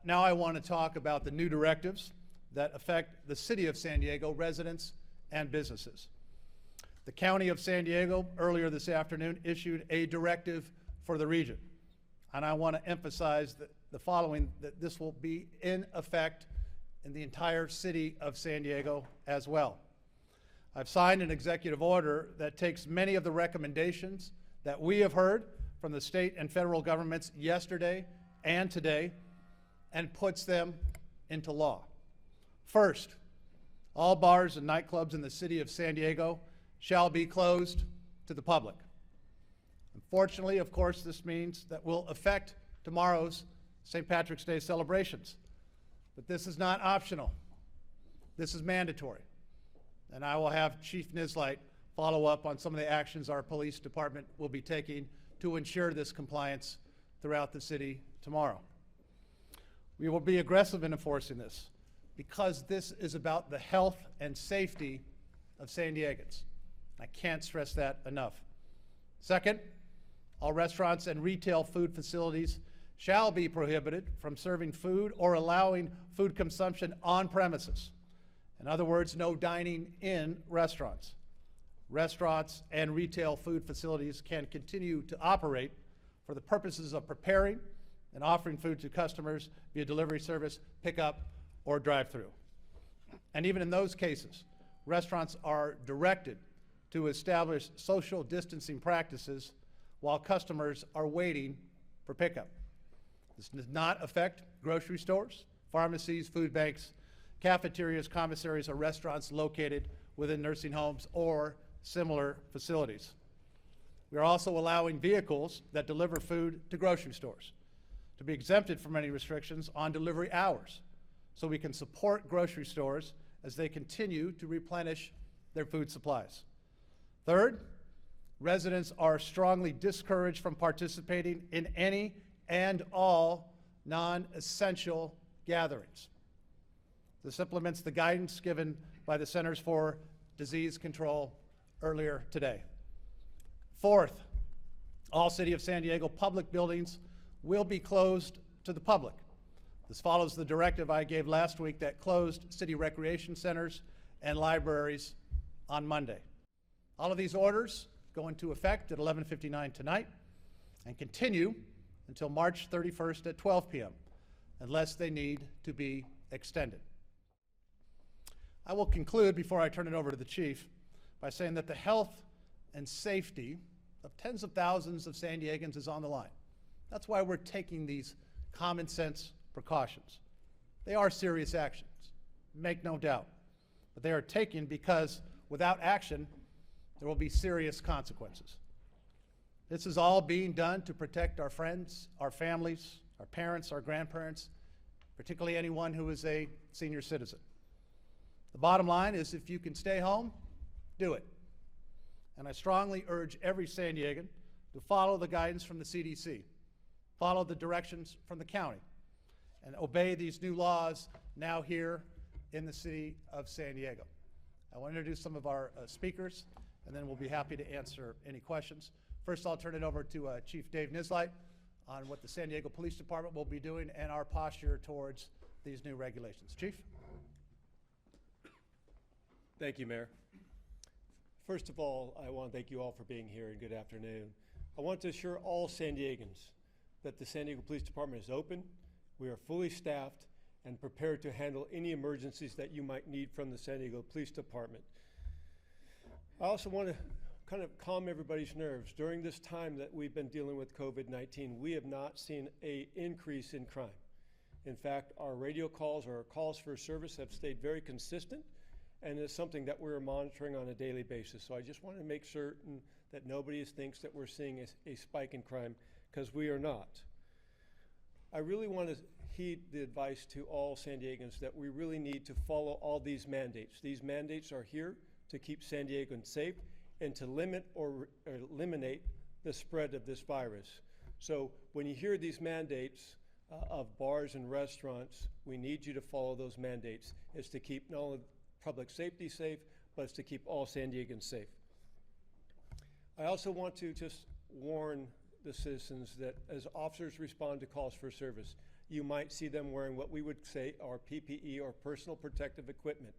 Now I want to talk about the new directives that affect the City of San Diego residents and businesses. The County of San Diego earlier this afternoon issued a directive for the region. And I want to emphasize the following, that this will be in effect in the entire City of San Diego as well. I've signed an executive order that takes many of the recommendations that we have heard from the state and federal governments yesterday and today and puts them into law. First, all bars and nightclubs in the City of San Diego shall be closed to the public. Unfortunately, of course, this means that will affect tomorrow's St. Patrick's Day celebrations. But this is not optional. This is mandatory. And I will have Chief Nislight follow up on some of the actions our police department will be taking to ensure this compliance throughout the city tomorrow. We will be aggressive in enforcing this because this is about the health and safety of San Diegans. I can't stress that enough. Second, all restaurants and retail food facilities shall be prohibited from serving food or allowing food consumption on premises. In other words, no dining in restaurants. Restaurants and retail food facilities can continue to operate for the purposes of preparing and offering food to customers via delivery service, pickup, or drive-through. And even in those cases, restaurants are directed to establish social distancing practices while customers are waiting for pickup. This does not affect grocery stores, pharmacies, food banks, cafeterias, commissaries, or restaurants located within nursing homes or similar facilities. We are also allowing vehicles that deliver food to grocery stores to be exempted from any restrictions on delivery hours, so we can support grocery stores as they continue to replenish their food supplies. Third, residents are strongly discouraged from participating in any and all non-essential gatherings. This implements the guidance given by the Centers for Disease Control earlier today. Fourth, all City of San Diego public buildings will be closed to the public. This follows the directive I gave last week that closed city recreation centers and libraries on Monday. All of these orders go into effect at 11:59 tonight and continue until March 31st at 12 p.m. unless they need to be extended. I will conclude before I turn it over to the Chief by saying that the health and safety of tens of thousands of San Diegans is on the line. That's why we're taking these common sense precautions. They are serious actions, make no doubt, but they are taken because without action, there will be serious consequences. This is all being done to protect our friends, our families, our parents, our grandparents, particularly anyone who is a senior citizen. The bottom line is if you can stay home, do it. And I strongly urge every San Diegan to follow the guidance from the CDC, follow the directions from the county, and obey these new laws now here in the City of San Diego. I want to introduce some of our speakers, and then we'll be happy to answer any questions. First, I'll turn it over to Chief Dave Nislight on what the San Diego Police Department will be doing and our posture towards these new regulations. Chief? Thank you, Mayor. First of all, I want to thank you all for being here and good afternoon. I want to assure all San Diegans that the San Diego Police Department is open, we are fully staffed, and prepared to handle any emergencies that you might need from the San Diego Police Department. I also want to kind of calm everybody's nerves. During this time that we've been dealing with COVID-19, we have not seen an increase in crime. In fact, our radio calls or our calls for service have stayed very consistent, and it's something that we're monitoring on a daily basis. So I just want to make certain that nobody thinks that we're seeing a spike in crime, because we are not. I really want to heed the advice to all San Diegans that we really need to follow all these mandates. These mandates are here to keep San Diegans safe and to limit or eliminate the spread of this virus. So when you hear these mandates of bars and restaurants, we need you to follow those mandates. It's to keep not only public safety safe, but it's to keep all San Diegans safe. I also want to just warn the citizens that as officers respond to calls for service, you might see them wearing what we would say are PPE or personal protective equipment.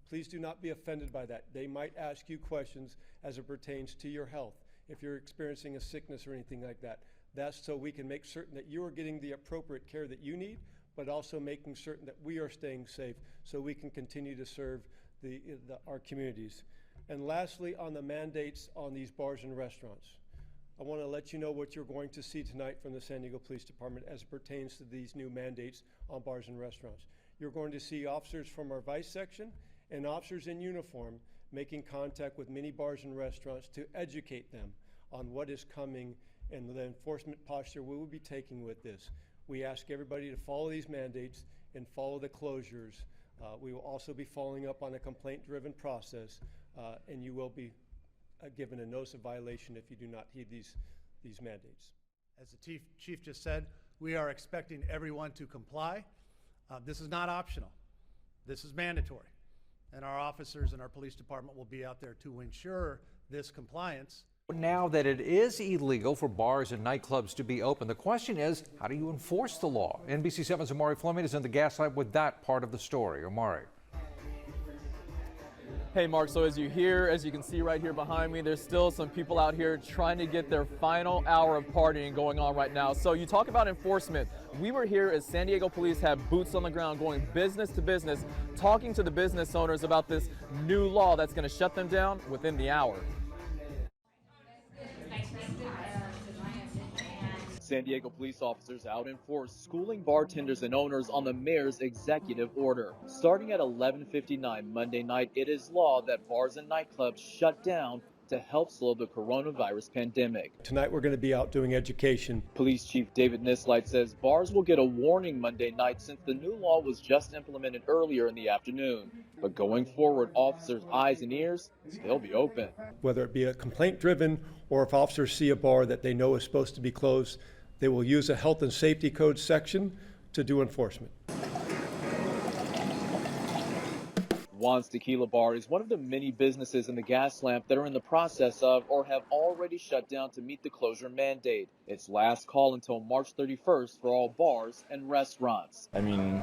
Please do not be offended by that. They might ask you questions as it pertains to your health. If you're experiencing a sickness or anything like that, that's so we can make certain that you are getting the appropriate care that you need, but also making certain that we are staying safe so we can continue to serve our communities. And lastly, on the mandates on these bars and restaurants, I want to let you know what you're going to see tonight from the San Diego Police Department as it pertains to these new mandates on bars and restaurants. You're going to see officers from our vice section and officers in uniform making contact with many bars and restaurants to educate them on what is coming and the enforcement posture we will be taking with this. We ask everybody to follow these mandates and follow the closures. We will also be following up on a complaint-driven process, and you will be given a notice of violation if you do not heed these mandates. As the chief just said, we are expecting everyone to comply. This is not optional. This is mandatory. And our officers and our police department will be out there to ensure this compliance. Now that it is illegal for bars and nightclubs to be open, the question is, how do you enforce the law? NBC7's Amari Fleming is in the Gaslight with that part of the story. Amari. Hey Mark, so as you can see right here behind me, there's still some people out here trying to get their final hour of partying going on right now. So you talk about enforcement. We were here as San Diego police have boots on the ground going business to business, talking to the business owners about this new law that's going to shut them down within the hour. San Diego police officers out in force schooling bartenders and owners on the mayor's executive order. Starting at 11:59 Monday night, it is law that bars and nightclubs shut down to help slow the coronavirus pandemic. Tonight we're going to be out doing education. Police Chief David Nislight says bars will get a warning Monday night since the new law was just implemented earlier in the afternoon. But going forward, officers' eyes and ears, they'll be open. Whether it be a complaint-driven or if officers see a bar that they know is supposed to be closed, they will use a health and safety code section to do enforcement. Juan's Tequila Bar is one of the many businesses in the gas lamp that are in the process of or have already shut down to meet the closure mandate. Its last call until March 31st for all bars and restaurants. I mean,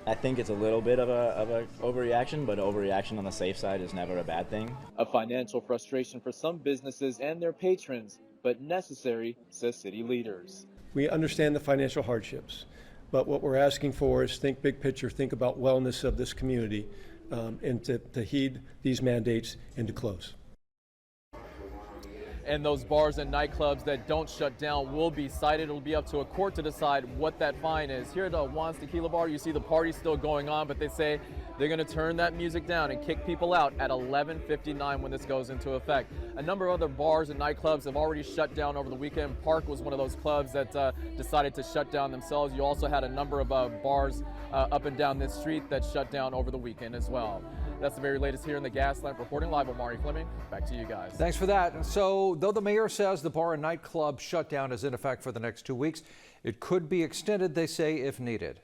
I think it's a little bit of a overreaction, but overreaction on the safe side is never a bad thing. A financial frustration for some businesses and their patrons, but necessary, says city leaders. We understand the financial hardships, but what we're asking for is think big picture, think about wellness of this community, and to heed these mandates and to close. And those bars and nightclubs that don't shut down will be cited. It'll be up to a court to decide what that fine is. Here at the Juan's Tequila Bar, you see the party still going on, but they say they're going to turn that music down and kick people out at 11:59 when this goes into effect. A number of other bars and nightclubs have already shut down over the weekend. Park was one of those clubs that decided to shut down themselves. You also had a number of bars up and down this street that shut down over the weekend as well. That's the very latest here in the Gaslamp. Reporting live, Amari Fleming. Back to you guys. Thanks for that. So, though the mayor says the bar and nightclub shutdown is in effect for the next 2 weeks, it could be extended, they say, if needed.